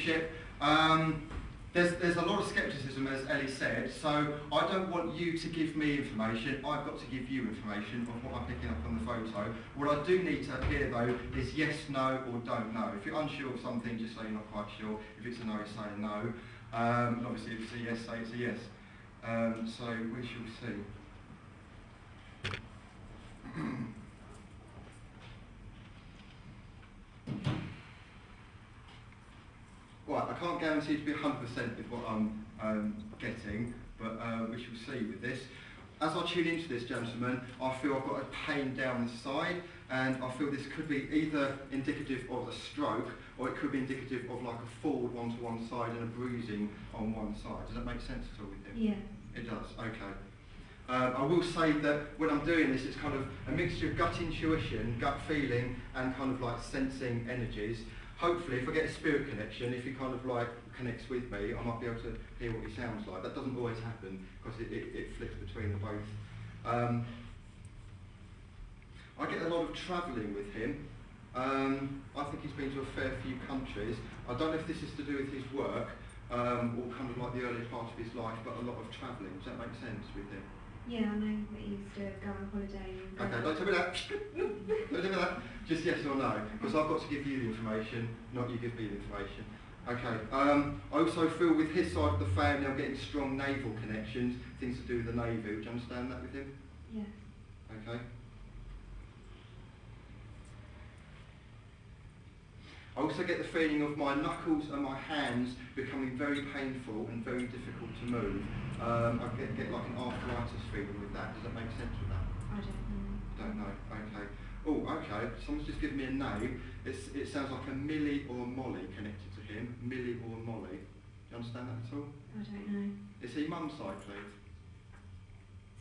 mediumship. There's a lot of scepticism, as Ellie said, so I don't want you to give me information, I've got to give you information of what I'm picking up on the photo. What I do need to hear though is yes, no or don't know. If you're unsure of something, just say you're not quite sure. If it's a no, say a no. And obviously if it's a yes, say it's a yes. So we shall see. Right, I can't guarantee to be 100% with what I'm getting, but we shall see with this. As I tune into this, gentlemen, I feel I've got a pain down the side, and I feel this could be either indicative of a stroke, or it could be indicative of like a fall onto one side and a bruising on one side. Does that make sense at all with you? Yeah. It does, okay. I will say that when I'm doing this, it's kind of a mixture of gut intuition, gut feeling, and kind of like sensing energies. Hopefully, if I get a spirit connection, if he kind of like connects with me, I might be able to hear what he sounds like. That doesn't always happen because it flips between the both. I get a lot of travelling with him. I think he's been to a fair few countries. I don't know if this is to do with his work or kind of like the early part of his life, but a lot of travelling. Does that make sense with him? Yeah, I know that he used to go on holiday. And okay, don't tell me that. Don't tell me that. Just yes or no, because I've got to give you the information, not you give me the information. Okay. I also feel with his side of the family, I'm getting strong naval connections, things to do with the Navy. Would you understand that with him? Yes. Okay. I also get the feeling of my knuckles and my hands becoming very painful and very difficult to move. I get like an arthritis feeling with that. Does that make sense with that? I don't know. Don't know, okay. Oh, okay, someone's just given me a name. It sounds like a Millie or Molly connected to him. Millie or Molly. Do you understand that at all? I don't know. Is he mum's side, please?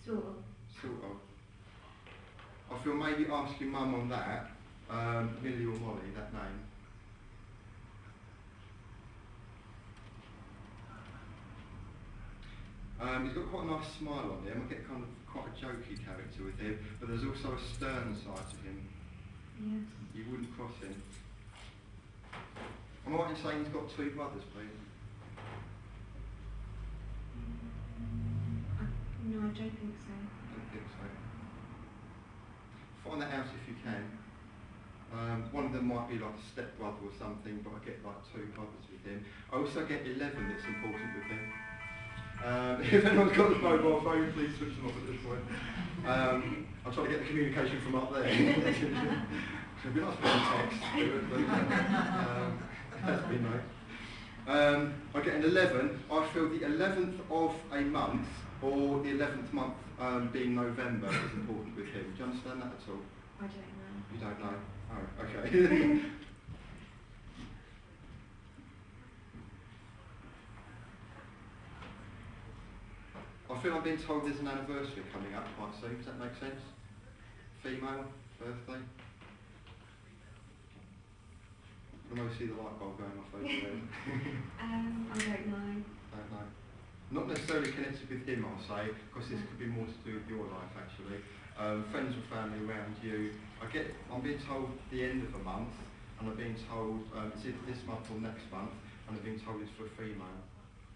Sort of. Sort of. I feel maybe asking mum on that, Millie or Molly, that name. He's got quite a nice smile on him. I get kind of quite a jokey character with him, but there's also a stern side to him. Yes. You wouldn't cross him. Am I right in saying he's got two brothers, please? No, I don't think so. I don't think so. Find that out if you can. One of them might be like a stepbrother or something, but I get like two brothers with him. I also get 11 that's important with him. If anyone's got the mobile phone, please switch them off at this point. I'll try to get the communication from up there. It'd be nice to text. That's been nice. I get an 11. I feel the 11th of a month, or the 11th month being November, is important with him. Do you understand that at all? I don't know. You don't know? Oh, okay. I feel I'm being told there's an anniversary coming up quite soon. Does that make sense? Female, birthday. I can almost see the light bulb going off over there. I don't know. Don't know. Not necessarily connected with him, I'll say, because this could be more to do with your life actually. Friends and family around you. I'm being told the end of a month, and I'm being told it's either this month or next month, and I'm being told it's for a female.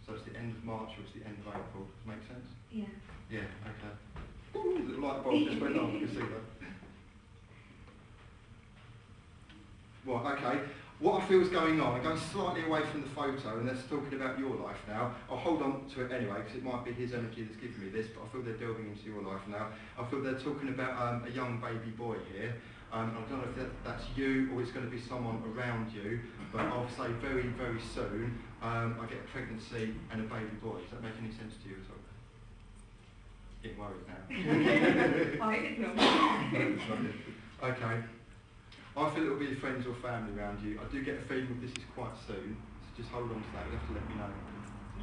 So it's the end of March or it's the end of April. Does that make sense? Yeah. Yeah, okay. Ooh, the light bulb just went on, you can see that. Right, okay. What I feel is going on, I'm going slightly away from the photo and that's talking about your life now. I'll hold on to it anyway because it might be his energy that's giving me this, but I feel they're delving into your life now. I feel they're talking about a young baby boy here. I don't know if that's you or it's going to be someone around you, but I'll say very, very soon I get a pregnancy and a baby boy. Does that make any sense to you at all? Getting worried now. Okay. I feel it'll be friends or family around you. I do get a feeling that this is quite soon, so just hold on to that. You'll have to let me know.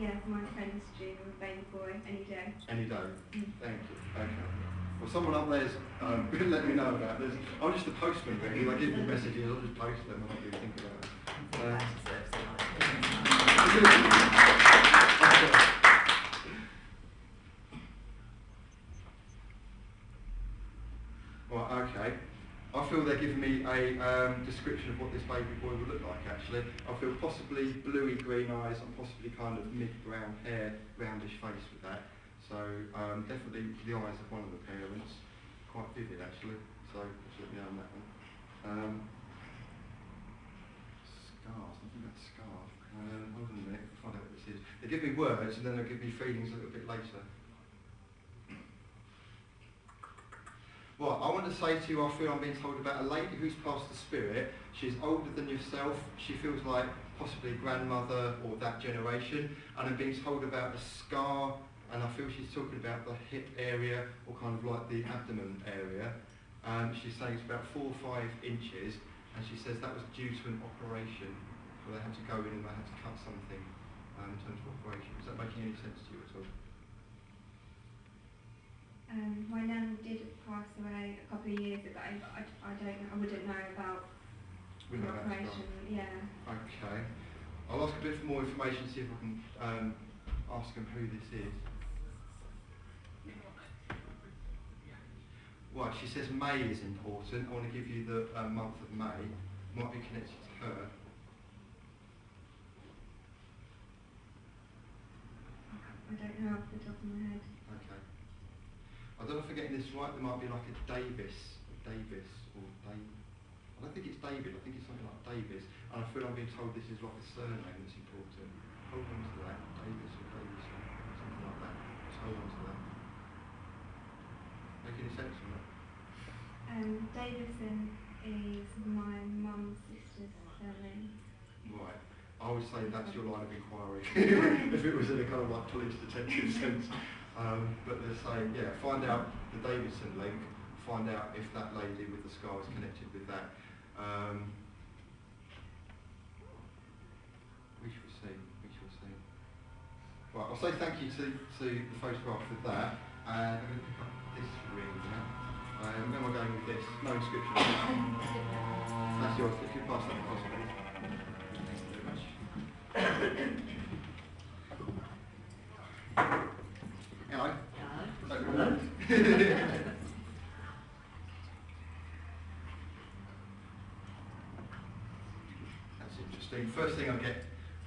Yeah, my friend's due with a baby boy any day. Any day? Thank you. Okay. Well, someone up there's let me know about this. I'm just a postman really. They give me messages, I'll just post them. I don't really think about it. Right, okay. I feel they're giving me a description of what this baby boy will look like actually. I feel possibly bluey green eyes and possibly kind of mid-brown hair, roundish face with that. So definitely the eyes of one of the parents, quite vivid actually. So just let me know on that one. Scars, I think that's scarf. Hold on a minute, I'll find out what this is. They give me words and then they'll give me feelings a little bit later. Right, I want to say to you, I feel I'm being told about a lady who's passed the spirit. She's older than yourself. She feels like possibly a grandmother or that generation. And I'm being told about a scar, and I feel she's talking about the hip area or kind of like the abdomen area. She's saying it's about 4 or 5 inches, and she says that was due to an operation where they had to go in and they had to cut something in terms of operation. Is that making any sense to you at all? My nan did pass away a couple of years ago, but I don't know, I wouldn't know about the operation. Yeah. Okay. I'll ask a bit more information, see if I can ask them who this is. Right, she says May is important. I want to give you the month of May. Might be connected to her. I don't know off the top of my head. Okay. I don't know if I'm getting this right. There might be like a Davis, or Dave. I don't think it's David. I think it's something like Davis. And I feel I'm being told this is like a surname that's important. Hold on to that. Davis or Davis or something like that. Just hold on to that. Make any sense on that? Davison is my mum's sister's surname. Right. I would say that's your line of inquiry. If it was in a kind of like police detective sense. But they're saying, yeah, find out the Davidson link, find out if that lady with the scar is connected with that. We shall see, we shall see. Right, I'll say thank you to the photograph with that. And I'm going to pick up this ring now. Where am I going with this? No inscription. That's yours, if you pass that across, please. Thank you very much. Hello. Hello. That's interesting. First thing I get,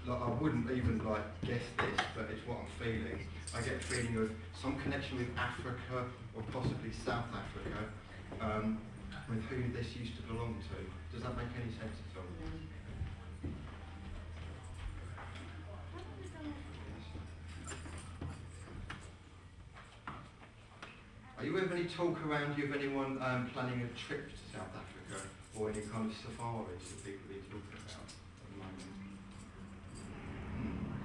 like, I wouldn't even like guess this, but it's what I'm feeling. I get a feeling of some connection with Africa or possibly South Africa, with who this used to belong to. Does that make any sense at all? Are you ever any talk around you of anyone planning a trip to South Africa or any kind of safaris that people are talking about at the moment?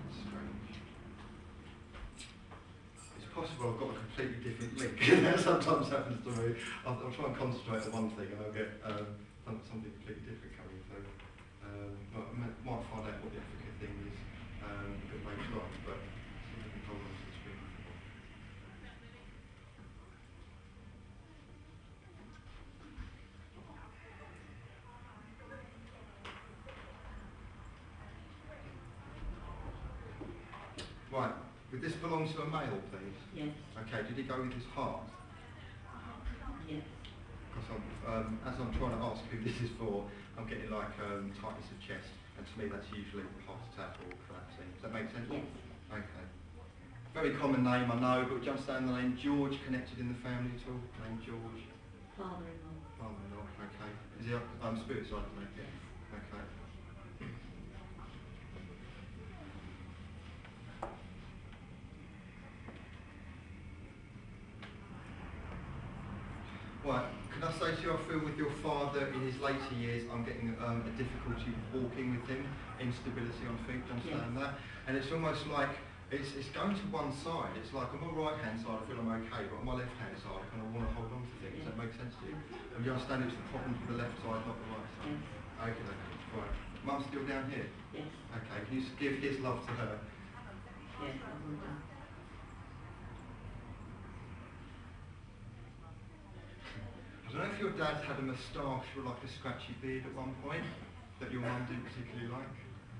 That's strange. It's possible I've got a completely different link. That sometimes happens to me. I'll try and concentrate on one thing and I'll get something completely different coming through. But I might find out what the Africa thing is a bit later on, but see if I can hold on to the screen. Right, would this belong to a male, please? Yes. Okay, did he go with his heart? Yes. Because as I'm trying to ask who this is for, I'm getting like tightness of chest, and to me that's usually a heart attack or collapsing. Does that make sense? Yes. Okay. Very common name, I know, but do you understand the name George connected in the family at all? Name George? Father-in-law. Father-in-law, okay. Is he spirit side of me? Yeah. Okay. Right, can I say to you, I feel with your father in his later years, I'm getting a difficulty walking with him, instability on feet, do you understand that? And it's almost like, it's going to one side. It's like on my right hand side I feel I'm okay, but on my left hand side I kind of want to hold on to things. Does that make sense to you? And you understand it's the problem for the left side, not the right side? Yes. Okay, right. Mum's still down here? Yes. Okay, can you give his love to her? Yes, I will do. I don't know if your dad had a moustache or like a scratchy beard at one point that your mum didn't particularly like.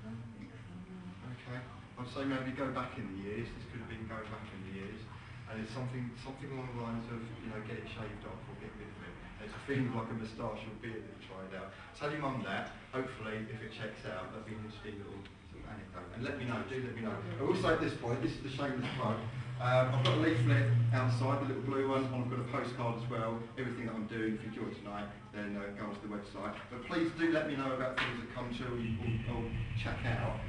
Okay. I'd say maybe go back in the years. This could have been going back in the years. and it's something along the lines of, you know, get it shaved off or get rid of it. And it's a thing like a moustache or beard that you tried out. Tell your mum that. Hopefully, if it checks out, that'll be an interesting little sort of anecdote. And let me know. Do let me know. I will say at this point, this is the shameless plug. I've got a leaflet outside, the little blue one, and I've got a postcard as well. Everything that I'm doing, if you join tonight, then go onto the website. But please do let me know about things that come to or check out.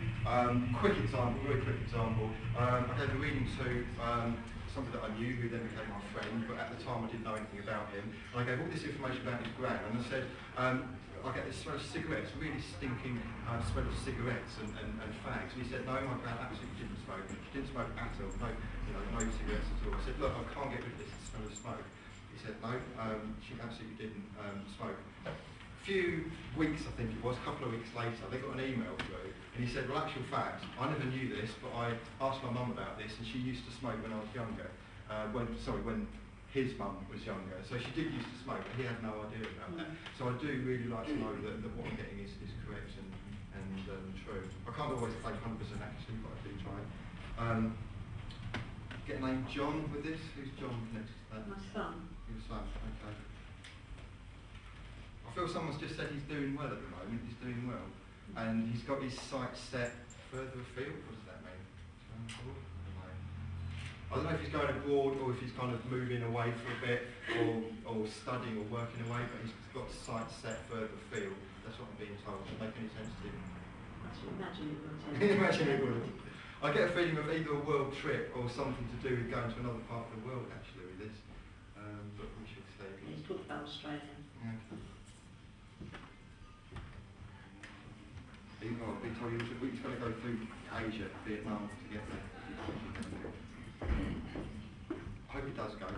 Quick example, very quick example. I gave a reading to somebody that I knew who then became my friend, but at the time I didn't know anything about him. And I gave all this information about his gran, and I said, I get this smell of cigarettes, really stinking smell of cigarettes and fags. And he said, no, my gran absolutely didn't smoke. She didn't smoke at all, no cigarettes at all. I said, look, I can't get rid of this smell of smoke. He said, no, she absolutely didn't smoke. A few weeks, I think it was, a couple of weeks later, they got an email through, and he said, well, actual fact, I never knew this, but I asked my mum about this, and she used to smoke when I was younger. When his mum was younger, so she did used to smoke, but he had no idea about that. So I do really like to know that what I'm getting is correct and true. I can't always claim 100% accuracy, but I do try. Get a name John with this. Who's John next to that? My son. Your son, okay. I feel someone's just said he's doing well at the moment. He's doing well, and he's got his sights set further afield. What does that mean? I don't know if he's going abroad or if he's kind of moving away for a bit or studying or working away, but he's got sights set further afield. That's what I'm being told. Does that make any sense to you? I should imagine it would. Imagine it would. I get a feeling of either a world trip or something to do with going to another part of the world actually with this, but we should see. He's talking about Australia. Okay. He told you he's going to go through Asia, Vietnam to get there. I hope it does go.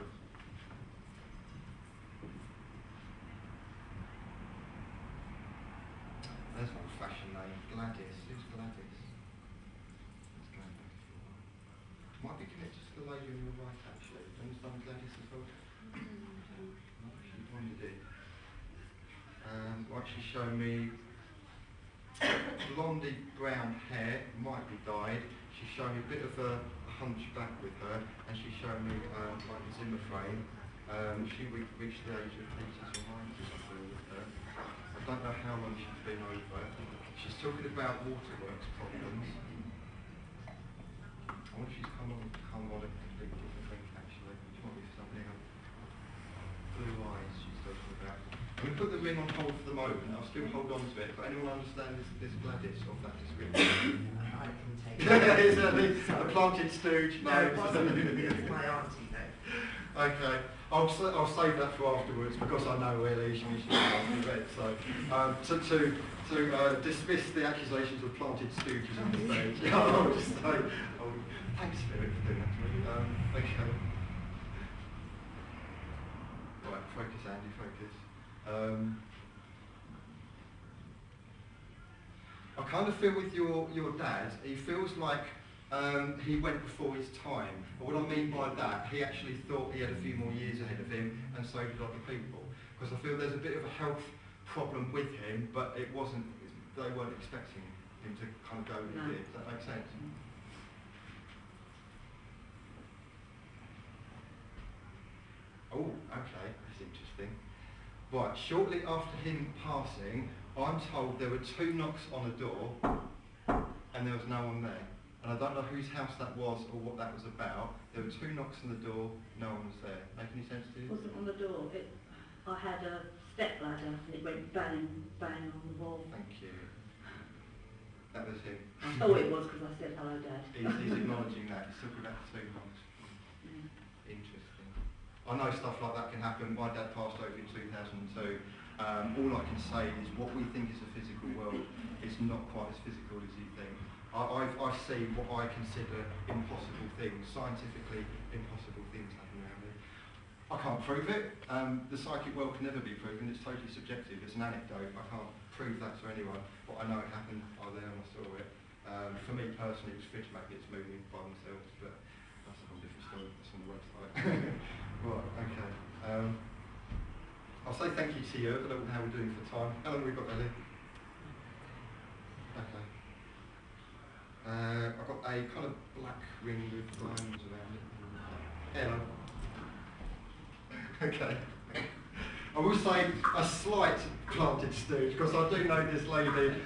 There's an old-fashioned name, Gladys. Who's Gladys? Let's go back if you want. Might be connected to the lady on your right, actually. Do you understand Gladys as well? No, she wondered it. Right, she's showing me blondie brown hair, might be dyed. She's showing me a bit of a hunchback with her, and she's showing me like a Zimmer frame. She reached the age of 80s or 90s, I feel, with her. I don't know how long she's been over. She's talking about waterworks problems. I wonder if she's come on a completely different thing, actually. She might be something else. Blue eyes she's talking about. I'm going to put the ring on hold for the moment. I'll still hold on to it, but anyone understand this Gladys of that description? I can take it. Is that the planted stooge? No, it wasn't. It's my auntie though. Okay, I'll save that for afterwards because I know where the issue is read. So to dismiss the accusations of planted stooges on the stage, I'll just say, thanks Spirit for doing that to me. Okay. Right, focus Andy, focus. I kind of feel with your dad, he feels like he went before his time. But what I mean by that, he actually thought he had a few more years ahead of him, and so did other people. Because I feel there's a bit of a health problem with him, but they weren't expecting him to kind of go with it. Does that make sense? Oh, okay, that's interesting. Right, shortly after him passing, I'm told there were 2 knocks on the door, and there was no one there. And I don't know whose house that was or what that was about. There were 2 knocks on the door, no one was there. Make any sense to you? It wasn't on the door. I had a step ladder and it went bang, bang on the wall. Thank you. That was him. I thought it was because I said hello, Dad. He's acknowledging that. He's talking about the 2 knocks. Yeah. Interesting. I know stuff like that can happen. My dad passed over in 2002. All I can say is what we think is a physical world is not quite as physical as you think. I see what I consider impossible things, scientifically impossible things happen around me. I can't prove it. The psychic world can never be proven. It's totally subjective. It's an anecdote. I can't prove that to anyone. But I know it happened. I was there and I saw it. For me personally, it was fridge magnets moving by themselves, but that's a whole different story. That's on the website. Right, okay. I'll say thank you to you. I don't know how we're doing for time. How long have we got, Ellie? Okay. I've got a kind of black ring with diamonds around it. Hello. Okay. I will say a slight planted stooge, because I do know this lady with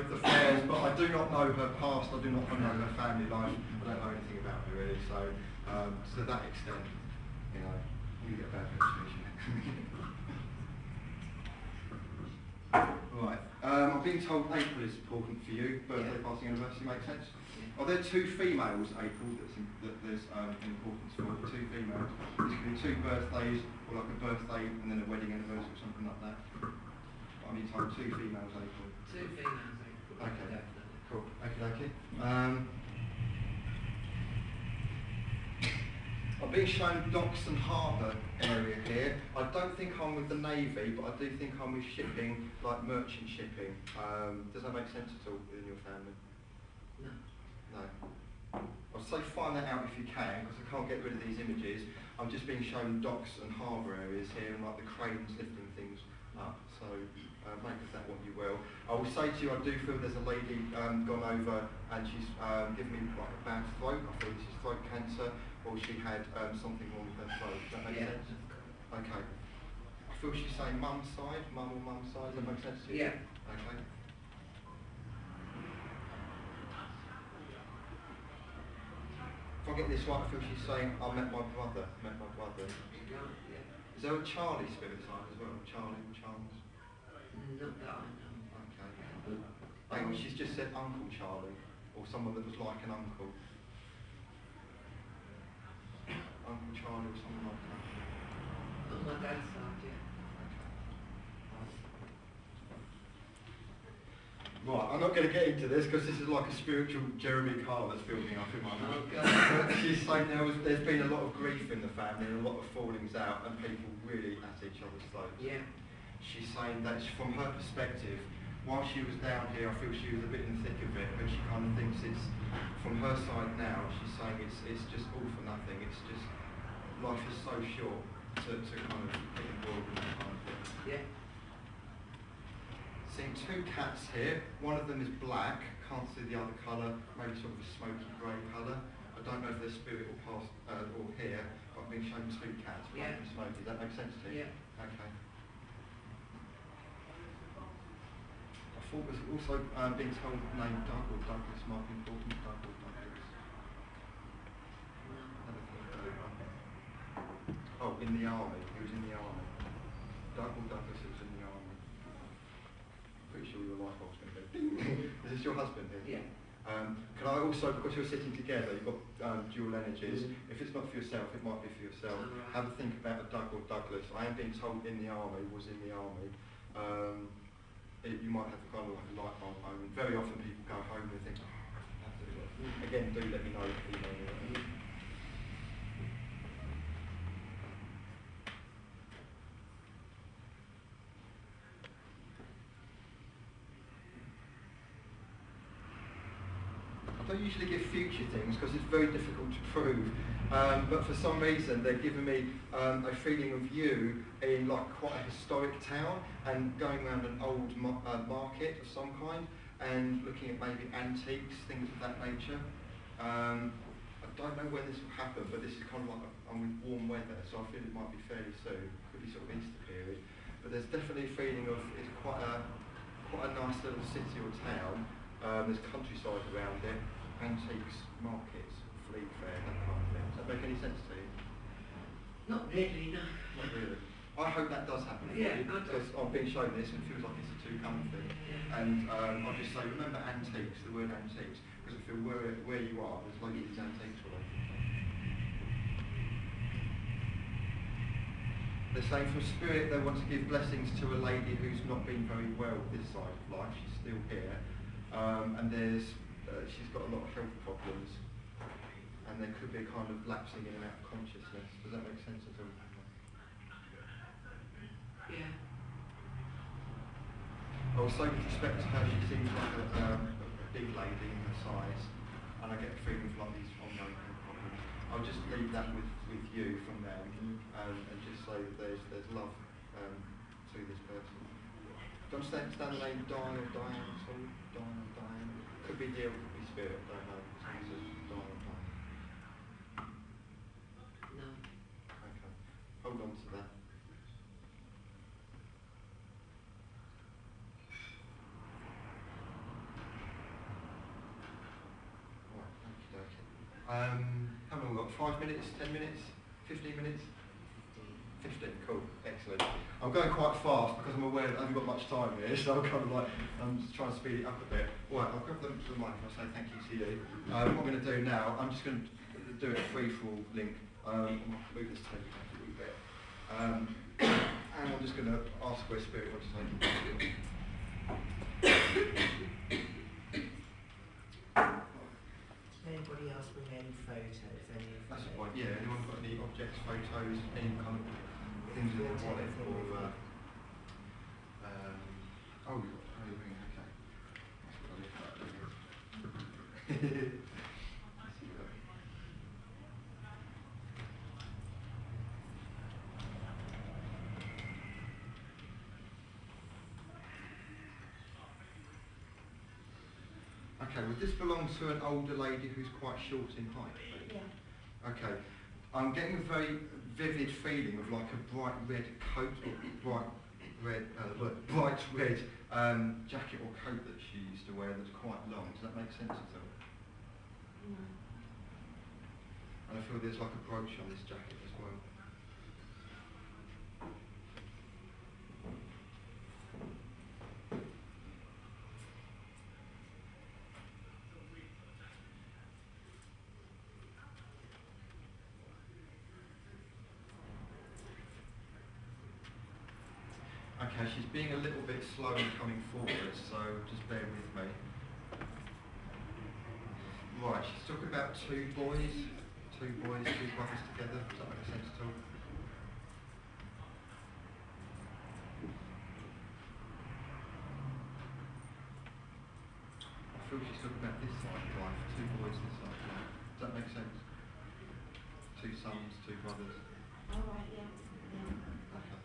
the fairs, but I do not know her past, I do not know her family life, I don't know anything about her really, so to that extent, you know, you get a bad reputation. Right, I've been told April is important for you, birthday, passing anniversary, makes sense? Are there two females, April, that there's importance for? Two females. This could be two birthdays, or like a birthday and then a wedding anniversary or something like that. I mean, told two females, April. Two females, April. Okay, Definitely. cool. Okay. I'm being shown docks and harbour area here. I don't think I'm with the Navy, but I do think I'm with shipping, like merchant shipping. Does that make sense at all in your family? No. No. I'll say find that out if you can, because I can't get rid of these images. I'm just being shown docks and harbour areas here, and like the cranes lifting things up. So make of that what you will. I will say to you, I do feel there's a lady gone over and she's given me quite a bad throat. I feel this is throat cancer, or she had something wrong with her throat. Does that make sense? Okay. I feel she's saying mum's side, mum or mum's side. Does that make sense to you? Yeah. Okay. If I get this right, I feel she's saying, I met my brother. Yeah. Is there a Charlie spirit side as well? Charlie or Charles? Not that I know. Okay. Hang on, she's just said Uncle Charlie, or someone that was like an uncle. Uncle Charlie or something like that. On my dad's side, yeah. Right, I'm not going to get into this because this is like a spiritual Jeremy Carr that's building up in my mind. Oh, God. She's saying there's been a lot of grief in the family and a lot of fallings out and people really at each other's throats. Yeah. She's saying that from her perspective, while she was down here, I feel she was a bit in the thick of it, but she kind of thinks it's, from her side now, she's saying it's just all for nothing. It's just, life is so short to kind of get involved in that kind of thing. Yeah. Seeing two cats here. One of them is black, can't see the other colour, maybe sort of a smoky grey colour. I don't know if they're spirit or past or here, but I'm being shown two cats, black and smoky. Does that make sense to you? Yeah. Okay. I thought was also being told the name Doug or Douglas might be important. Doug or Douglas. Never thought of that one. Oh, in the army. He was in the army. Doug or Douglas was in the army. Pretty sure your light bulb's going to go ding. Is this your husband here? Yeah. Can I also, because you're sitting together, you've got dual energies. If it's not for yourself, it might be for yourself. Right. Have a think about a Doug or Douglas. I am being told in the army, was in the army. You might have kind of like a light bulb moment. Very often people go home and think, oh, I have to do it. Again, do let me know. Email me. I don't usually give future things because it's very difficult to prove, but for some reason they're giving me a feeling of you in like quite a historic town and going around an old market of some kind and looking at maybe antiques, things of that nature. I don't know when this will happen, but this is kind of like I'm with warm weather, so I feel it might be fairly soon. Could be sort of Easter period, but there's definitely a feeling of it's quite a nice little city or town. There's countryside around it, antiques, markets, flea fair, that kind of thing. Does that make any sense to you? Not really, no. Not really. I hope that does happen for Yeah, you, because I've been shown this and it feels like it's a two-coming thing. Yeah. And I'll just say, remember antiques, the word antiques, because I feel where you are, there's loads of these antiques all over. They're saying from spirit they want to give blessings to a lady who's not been very well this side of life. She's still here. And she's got a lot of health problems, and there could be a kind of lapsing in and out of consciousness. Does that make sense at all? Yeah. Also, with respect to her, she seems like a big lady in her size, and I get a feeling for like these ongoing health problems. I'll just leave that with you from them, and just say that there's love to this person. Do you understand the name Diane or Diane? Sorry, Diane or Diane. Could be deal, could be spirit. Don't know. Someone says Diane or Diane. No. 5 minutes, 10 minutes, 15 minutes? 15, cool, excellent. I'm going quite fast because I'm aware that I haven't got much time here, so I'm kind of like, I'm just trying to speed it up a bit. Right, I'll grab the mic and I'll say thank you to you. What I'm going to do now, I'm just going to do a free-for-all link. I'll move this table back a little bit. And I'm just going to ask where Spirit wants to take it. Anybody else with any photos? That's the point, yeah. Anyone got any objects, photos, any kind of things in their wallet or... oh, you've got a ring, okay. That's what I look at. Okay, well this belongs to an older lady who's quite short in height. Yeah. Okay, I'm getting a very vivid feeling of like a bright red coat, or bright red jacket or coat that she used to wear that's quite long. Does that make sense at all? No. And I feel there's like a brooch on this jacket as well. Okay, she's being a little bit slow in coming forward, so just bear with me. Right, she's talking about two brothers together. Does that make sense at all? I feel she's talking about this side of life, two boys this side of life. Does that make sense? Two sons, two brothers. All right, yeah. Yeah. Okay.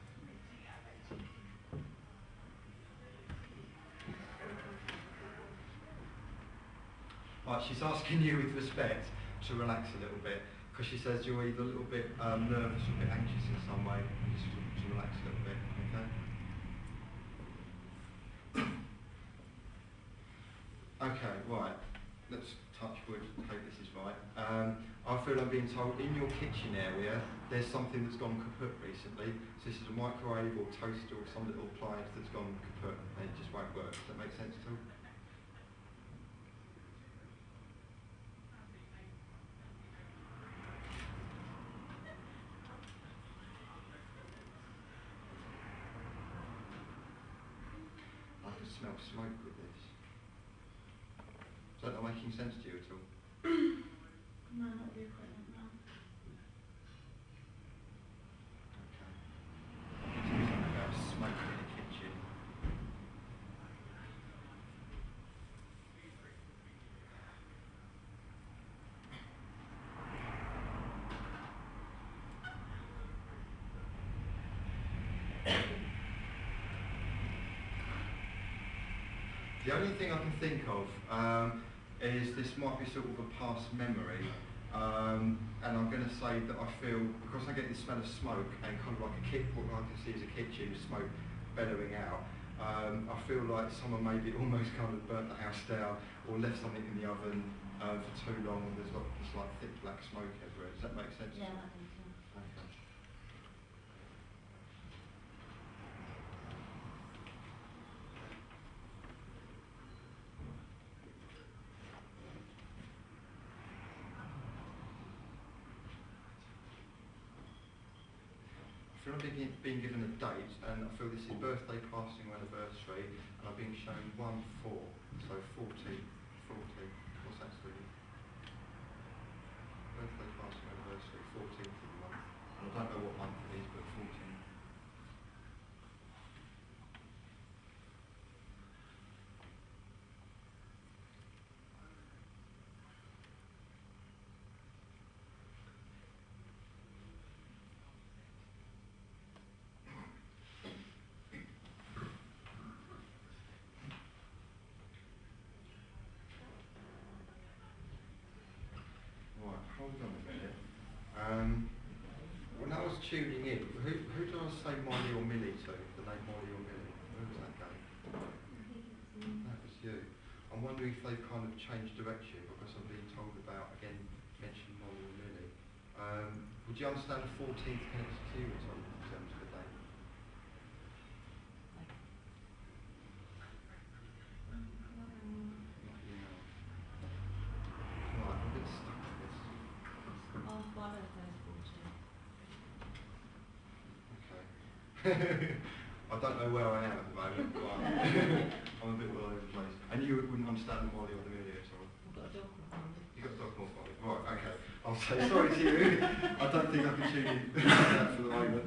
Right, she's asking you with respect to relax a little bit, because she says you're either a little bit nervous or a bit anxious in some way, just to relax a little bit, okay? Okay, right, let's touch wood, hope this is right. I feel I'm being told in your kitchen area there's something that's gone kaput recently, so this is a microwave or toaster or some little appliance that's gone kaput and it just won't work. Does that make sense at all? I can smell smoke with this. Is that not making sense to you at all? No, not the equipment, no. Okay. Something about smoke in the kitchen. The only thing I can think of is this might be sort of a past memory, and I'm going to say that I feel, because I get this smell of smoke and kind of like what I can see as a kitchen, smoke bellowing out, I feel like someone maybe almost kind of burnt the house down or left something in the oven for too long and there's like this like thick black smoke everywhere. Does that make sense? Yeah, I think so. Okay. I feel I'm being given a date, and I feel this is birthday, passing, or anniversary, and I'm being shown 1-4, so 40. What's that to do? Birthday, passing, anniversary, 14th of the month. And I don't know what month it is, but 14. Hold on a minute. When I was tuning in, who did I say Molly or Millie to? The name Molly or Millie? Where was that going? That was you. I'm wondering if they've kind of changed direction because I'm being told about, again, mention Molly or Millie. Would you understand the 14th connected to you at all in terms of the date? Not you now. Right, I'm a bit stuck with this. Oh, one of those 14. Okay. I don't know where I am at the moment, but I'm a bit all over the place. And you wouldn't understand the Molly or the Amelia at all? I've got a dog with one. You've got a dog called Molly. Right, okay. I'll say sorry to you. I don't think I can tune in that for the moment.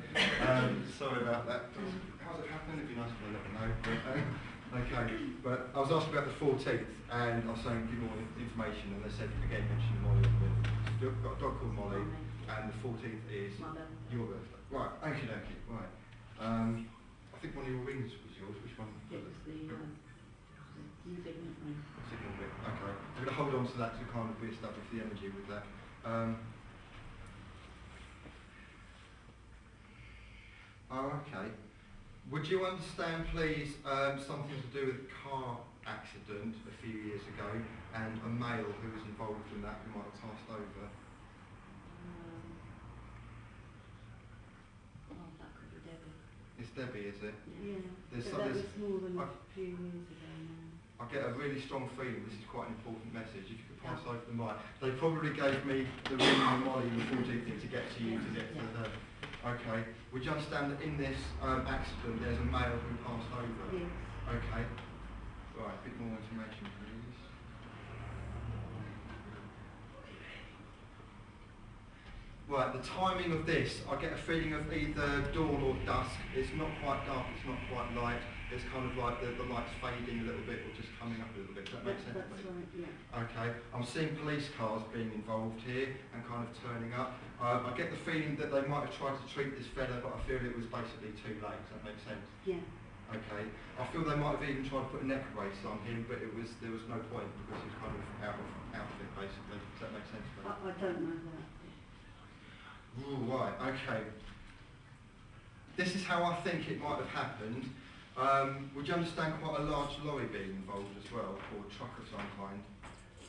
Sorry about that. How's it happened? It'd be nice if they let me know. But, okay, but I was asked about the 14th, and I was saying give more information, and they said, again, mention Molly. You've got a dog called Molly, and the 14th is your birthday. Right, okie dokie, right. I think one of your rings was yours. Which one? It was the new signet ring. Signal bit. Okay. I'm going to hold on to that to kind of re-establish the energy with that. Oh, okay. Would you understand, please, something to do with a car accident a few years ago and a male who was involved in that who might have passed over? Oh, that could be Debbie. It's Debbie, is it? Yeah, There's but that there's- was more than a few years ago now. I get a really strong feeling this is quite an important message. If you could pass over the mic. They probably gave me the ring and Molly and the 14th thing to get to you, to get to her. Okay. Would you understand that in this accident there's a male who passed over? Yes. Okay. Right, a bit more information, please. Right, the timing of this, I get a feeling of either dawn or dusk. It's not quite dark, it's not quite light. It's kind of like the light's fading a little bit or just coming up a little bit. Does that make sense? That's right, yeah. Okay, I'm seeing police cars being involved here and kind of turning up. I get the feeling that they might have tried to treat this fella, but I feel it was basically too late. Does that make sense? Yeah. Okay, I feel they might have even tried to put a neck brace on him, but there was no point because he was kind of out of it basically. Does that make sense? I don't know that. Ooh, right, okay. This is how I think it might have happened. Would you understand quite a large lorry being involved as well, or a truck of some kind?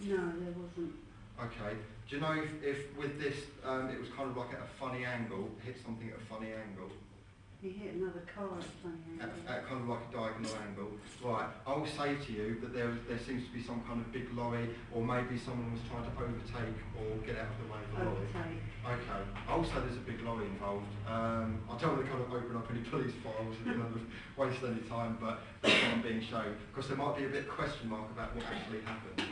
No, there wasn't. Okay. Do you know if with this, it was kind of like at a funny angle, hit something at a funny angle? He hit another car at funny angle. At kind of like a diagonal angle. Right, I will say to you that there seems to be some kind of big lorry, or maybe someone was trying to overtake or get out of the way of the lorry. Overtake. Okay, I'll say there's a big lorry involved. I don't want to kind of open up any police files and kind of waste any time, but that's what I'm being shown. Because there might be a bit of question mark about what actually happened,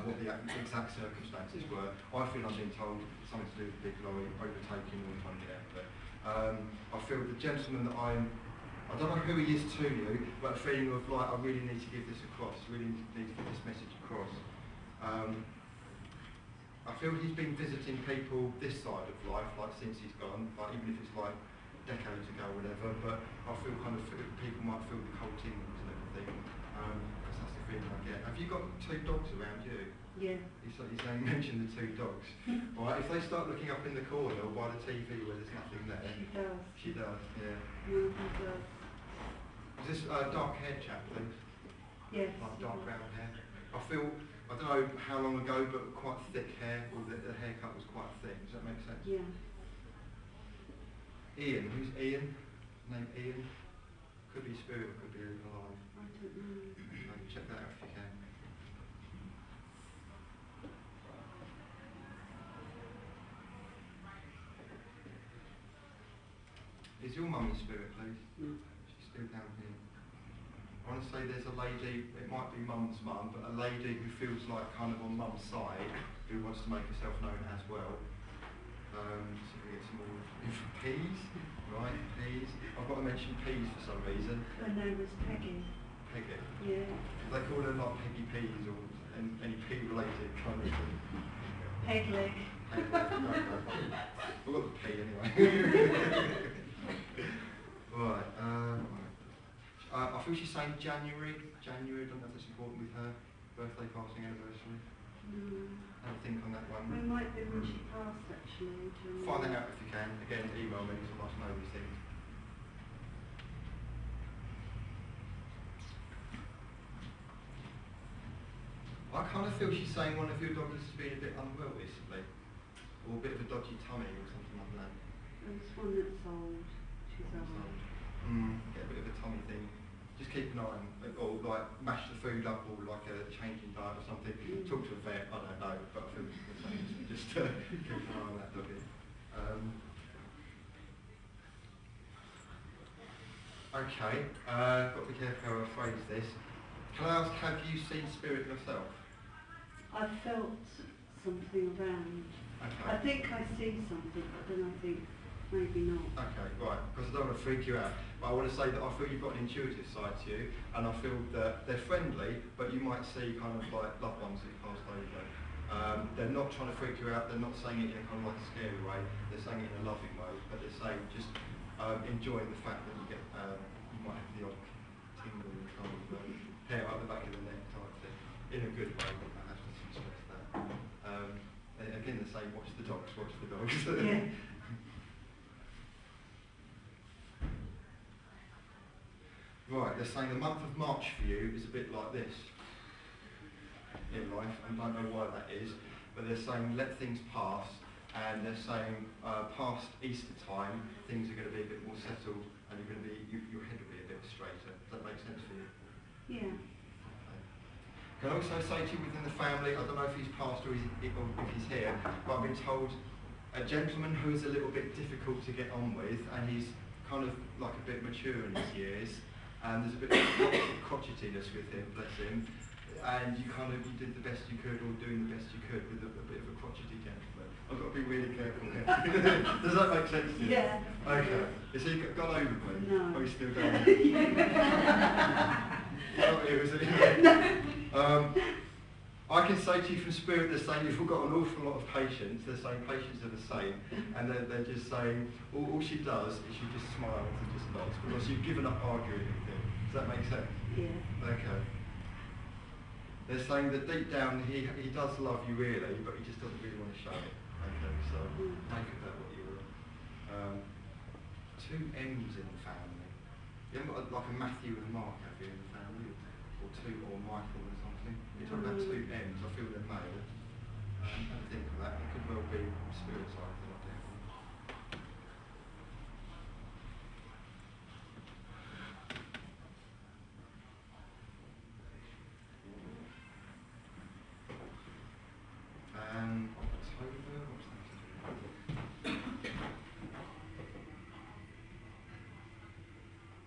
what the exact circumstances were. I feel I'm being told something to do with the big lorry overtaking or trying to get out of it. I feel the gentleman that I don't know who he is to you, but a feeling of like, I really need to give this across, really need to get this message across. I feel he's been visiting people this side of life, like since he's gone, like even if it's like decades ago or whatever, but I feel kind of people might feel the cold tingles and everything, because that's the feeling I get. Have you got two dogs around you? Yeah. He's saying, mention the two dogs. Alright, if they start looking up in the corner or by the TV where there's nothing there. She does. She does, yeah. No, he does. Is this dark haired Chaplin? Yes. Like dark brown hair? I feel, I don't know how long ago, but quite thick hair, or the haircut was quite thick. Does that make sense? Yeah. Ian, who's Ian? Name Ian? Could be spirit, could be alive. I don't know. Check that out if you can. Is your mum in spirit, please? No. She's still down here. I want to say there's a lady, it might be mum's mum, but a lady who feels like kind of on mum's side, who wants to make herself known as well. So we get some more peas, right? Peas. I've got to mention peas for some reason. Her name was Peggy. Peggy. Yeah. They call her like Peggy Peas or any pea related kind of thing. Peg leg. I've got the P anyway. Right, I feel she's saying January. I don't know if that's important with her birthday passing anniversary. No. Have a think on that It one. might be when she passed, actually. Find that out if you can. Again, email me so I must know these things. I kind of feel she's saying one of your dogs has been a bit unwell recently. or a bit of a dodgy tummy or something like that. There's one that's old. She's old. Get a bit of a tummy thing. Just keep an eye on, or like mash the food up, or like a changing diet or something. Talk to a vet, I don't know, but I feel the same. Just keep an eye on that doggy. Okay, got to be careful how I phrase this. Can I ask, have you seen spirit yourself? I felt something around. Okay. I think I see something, but then I think maybe not. Okay, right, because I don't want to freak you out, but I want to say that I feel you've got an intuitive side to you, and I feel that they're friendly, but you might see kind of like loved ones that passed over. They're not trying to freak you out, they're not saying it in kind of like a scary way, they're saying it in a loving way, but they're saying just enjoying the fact that you get, you might have the odd tingle and kind of hair up the back of the neck type thing, in a good way, but I have to stress that. Again, the same, watch the dogs, watch the dogs. Yeah. Right, they're saying the month of March for you is a bit like this in life, and I don't know why that is, but they're saying let things pass, and they're saying past Easter time things are going to be a bit more settled, and you're going to be, your head will be a bit straighter. Does that make sense for you? Yeah. Okay. Can I also say to you within the family, I don't know if he's passed or if he's here, but I've been told a gentleman who's a little bit difficult to get on with, and he's kind of like a bit mature in his years, and there's a bit of crotchetiness with him, bless him, and you did the best you could, or doing the best you could with a bit of a crotchety gentleman. I've got to be really careful here. Does that make sense to you? Yeah. Okay. Is he gone over me? No. Or he's still going? Oh, it was I can say to you from spirit, they're saying you've got an awful lot of patience. They're saying patience are the same, and they're just saying all she does is she just smiles and just nods because you've given up arguing with him. Does that make sense? Yeah. Okay. They're saying that deep down he does love you really, but he just doesn't really want to show it. Okay, so make of that what you will. Two M's in the family. You haven't got like a Matthew and Mark, have you, in the family? Or two, or Michael or something? You're talking about two M's, I feel they're male. Don't think of that. It could well be spirit side of the devil. October, what's that to do?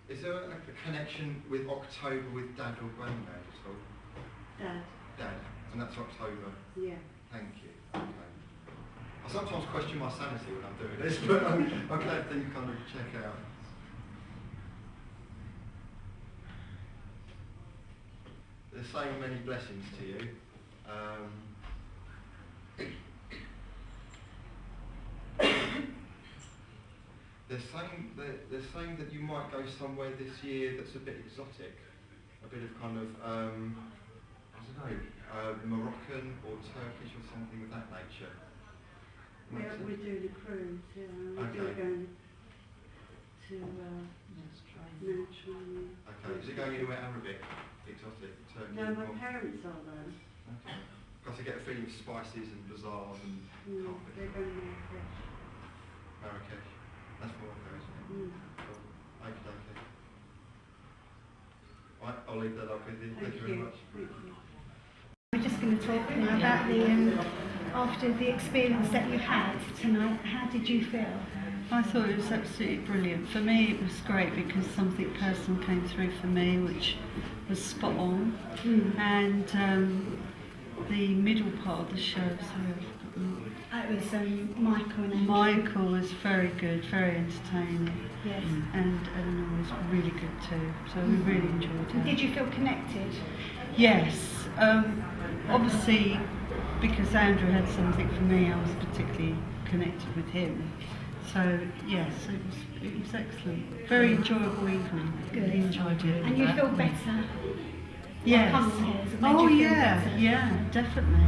Is there a connection with October with Dad or Granddad at all? Dad. Dad, and that's October. Yeah. Thank you. Okay. I sometimes question my sanity when I'm doing this, but I'm glad that you kind of check out. They're saying many blessings to you. They're saying that you might go somewhere this year that's a bit exotic, a bit of kind of I don't know, Moroccan or Turkish or something of that nature. We're doing a cruise. Yeah. Okay. We're going to Mediterranean. Okay. Is it going anywhere Arabic, exotic, Turkey? No, my parents are there. Okay. Because I get a feeling of spices and bazaars and carpet. They're going to Marrakesh. Marrakesh. That's Morocco, isn't it? Cool. Okay. Right, I'll leave that up with you. Thank you very much. Thank you. We're just going to talk now about after the experience that you had tonight. How did you feel? I thought it was absolutely brilliant. For me it was great because something personal came through for me which was spot on. And the middle part of the show, It was Michael and Andrew. Michael was very good, very entertaining. Yes. And Eleanor was really good too, so we really enjoyed it. Did you feel connected? Yes, obviously because Andrew had something for me, I was particularly connected with him. So yes, it was excellent. Very enjoyable evening. Good. Really enjoyed it. And you feel better? Yes. Coming here, has it made Oh you feel yeah, better? yeah, definitely.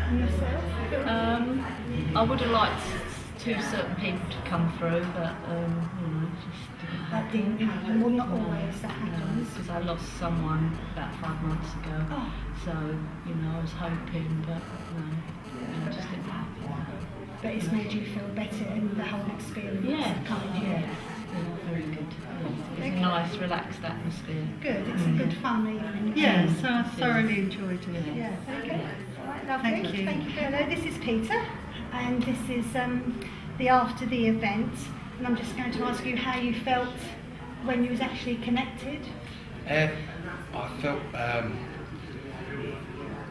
And yourself? I would have liked certain people to come through, but just That didn't happen. Well, not always that happens. because I lost someone about 5 months ago. Oh. So I was hoping, but no, it just didn't happen. but it's made you feel better in the whole experience. Yeah, Kind of. yeah, very good. It's a nice, relaxed atmosphere. Good, it's a good fun evening. Yeah, so I thoroughly enjoyed it. Yeah, okay. All right, lovely. Thank you. Thank you. Hello, this is Peter, and this is the after the event, and I'm just going to ask you how you felt when you was actually connected. I felt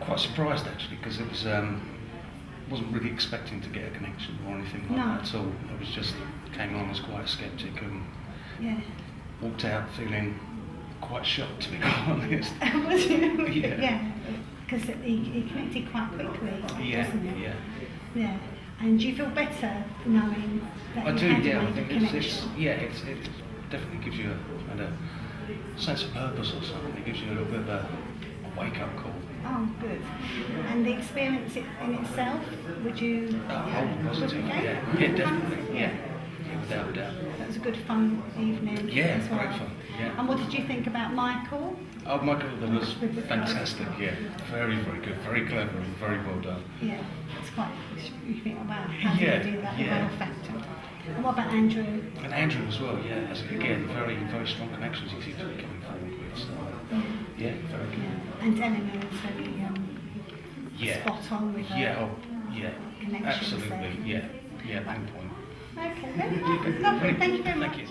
quite surprised actually, because it was wasn't really expecting to get a connection or anything like No. that at all. I was just came on as quite a skeptic and Yeah. walked out feeling quite shocked, to be quite honest. Was you? Yeah. Yeah. Because he connected quite quickly, Yeah, doesn't it? yeah. Yeah. And do you feel better knowing that I you do, had yeah. I made a think connection? it definitely gives you a sense of purpose or something. It gives you a little bit of a wake-up call. Oh, good. And the experience in itself, would you? Positive, okay? yeah, definitely, yeah, without a doubt. That was a good fun evening. Yeah, as well. great fun, yeah. And what did you think about Michael? Oh, Michael, that was fantastic, yeah. Very, very good, very clever and very well done. Yeah, it's quite. You think, wow, how Yeah, did you do that? The yeah. wow factor. And what about Andrew? And Andrew as well, yeah. Again, very, very strong connections he seems to be coming forward with. So, yeah, very good. Yeah. And Eleanor was very Yeah. spot on with her Yeah, yeah. connections Absolutely, there. yeah. Yeah, pinpoint. Okay, very good. Lovely. Thank you very much. Thank you.